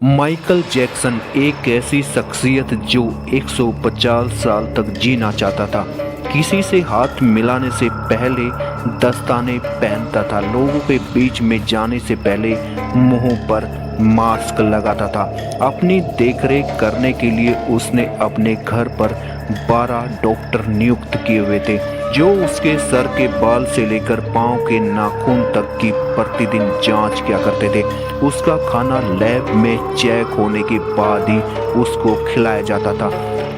Michael Jackson एक ऐसी शख्सियत जो 150 साल तक जीना चाहता था। किसी से हाथ मिलाने से पहले दस्ताने पहनता था, लोगों के बीच में जाने से पहले मुंह पर मास्क लगाता था। अपनी देखरेख करने के लिए उसने अपने घर पर 12 डॉक्टर नियुक्त किए हुए थे, जो उसके सर के बाल से लेकर पांव के नाखून तक की प्रतिदिन जांच किया करते थे। उसका खाना लैब में चेक होने के बाद ही उसको खिलाया जाता था।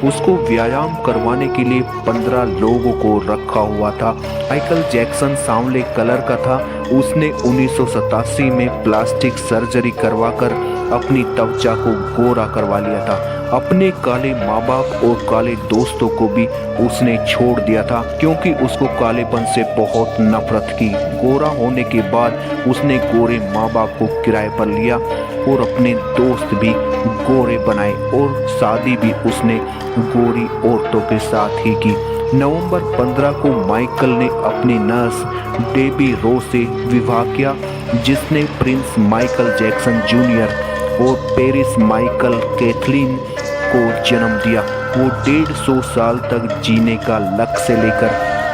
उसको व्यायाम करवाने के लिए 15 लोगों को रखा हुआ था। माइकल जैक्सन सांवले कलर का था। उसने 1987 में प्लास्टिक सर्जरी करवाकर अपनी त्वचा को गोरा करवा लिया था। अपने काले माँ बाप और काले दोस्तों को भी उसने छोड़ दिया था, क्योंकि उसको कालेपन से बहुत नफरत की। गोरा होने के बाद उसने गोरे माँ बाप को किराए पर लिया और अपने दोस्त भी गोरे बनाए और शादी भी उसने गोरी औरतों के साथ ही की। नवंबर 15 को माइकल ने अपनी नर्स डेबी रो से विवाह किया, जिसने प्रिंस माइकल जैक्सन जूनियर और पेरिस माइकल कैथलीन को जन्म दिया। वो 150 साल तक जीने का लक्ष्य लेकर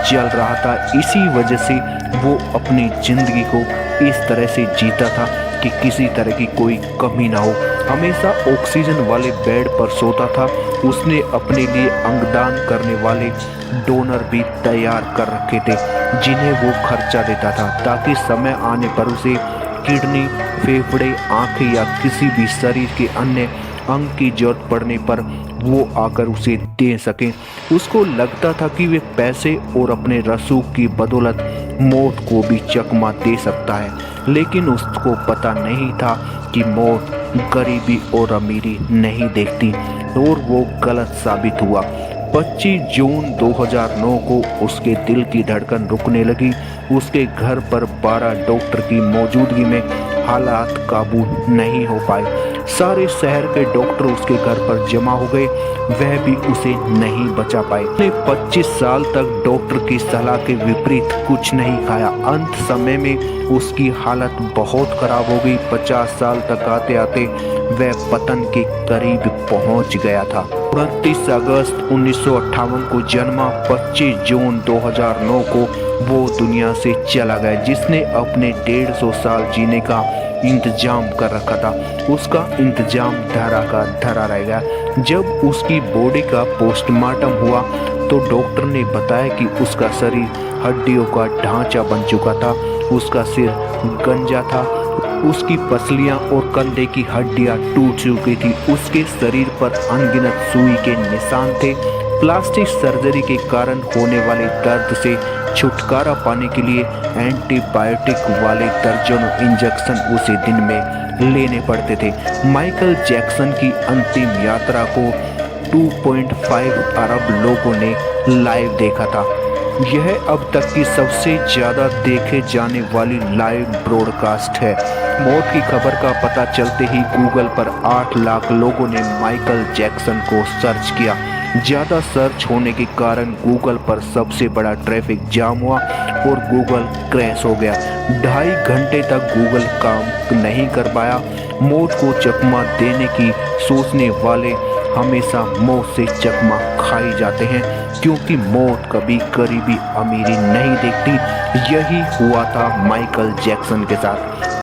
चल रहा था। इसी वजह से वो अपनी जिंदगी को इस तरह से जीता था कि किसी तरह की कोई कमी ना हो। हमेशा ऑक्सीजन वाले बेड पर सोता था। उसने अपने लिए अंगदान करने वाले डोनर भी तैयार कर रखे थे, जिन्हें वो खर्चा देता था, ताकि समय आने पर उसे किडनी, फेफड़े, आंखें या किसी भी शरीर के अन्य अंग की जरूरत पड़ने पर वो आकर उसे दे सकें। उसको लगता था कि वे पैसे और अपने रसूख की बदौलत मौत को भी चकमा दे सकता है, लेकिन उसको पता नहीं था कि मौत गरीबी और अमीरी नहीं देखती, और वो गलत साबित हुआ। 25 जून 2009 को उसके दिल की धड़कन रुकने लगी। उसके घर पर 12 डॉक्टर की मौजूदगी में हालात काबू नहीं हो पाए। सारे शहर के डॉक्टर उसके घर पर जमा हो गए, वह भी उसे नहीं बचा पाए। उसने 25 साल तक डॉक्टर की सलाह के विपरीत कुछ नहीं खाया। अंत समय में उसकी हालत बहुत खराब हो गई। 50 साल तक आते आते वह पतन के करीब पहुंच गया था। 29 अगस्त 1958 को जन्मा, 25 जून 2009 को वो दुनिया से चला गया, जिसने अपने 150 साल जीने का इंतजाम कर रखा था। उसका इंतजाम धरा का धरा रह गया। जब उसकी बॉडी का पोस्टमार्टम हुआ तो डॉक्टर ने बताया कि उसका शरीर हड्डियों का ढांचा बन चुका था। उसका सिर गंजा था, उसकी पसलियां और कंधे की हड्डियां टूट चुकी थी। उसके शरीर पर अनगिनत सुई के निशान थे। प्लास्टिक सर्जरी के कारण होने वाले दर्द से छुटकारा पाने के लिए एंटीबायोटिक वाले दर्जनों इंजेक्शन उसे दिन में लेने पड़ते थे। माइकल जैक्सन की अंतिम यात्रा को 2.5 अरब लोगों ने लाइव देखा था। यह अब तक की सबसे ज़्यादा देखे जाने वाली लाइव ब्रॉडकास्ट है। मौत की खबर का पता चलते ही गूगल पर 8 लाख लोगों ने माइकल जैक्सन को सर्च किया। ज़्यादा सर्च होने के कारण गूगल पर सबसे बड़ा ट्रैफिक जाम हुआ और गूगल क्रैश हो गया। 2.5 घंटे तक गूगल काम नहीं कर पाया। मौत को चकमा देने की सोचने वाले हमेशा मौत से चकमा खाई जाते हैं, क्योंकि मौत कभी गरीबी अमीरी नहीं देखती। यही हुआ था माइकल जैक्सन के साथ।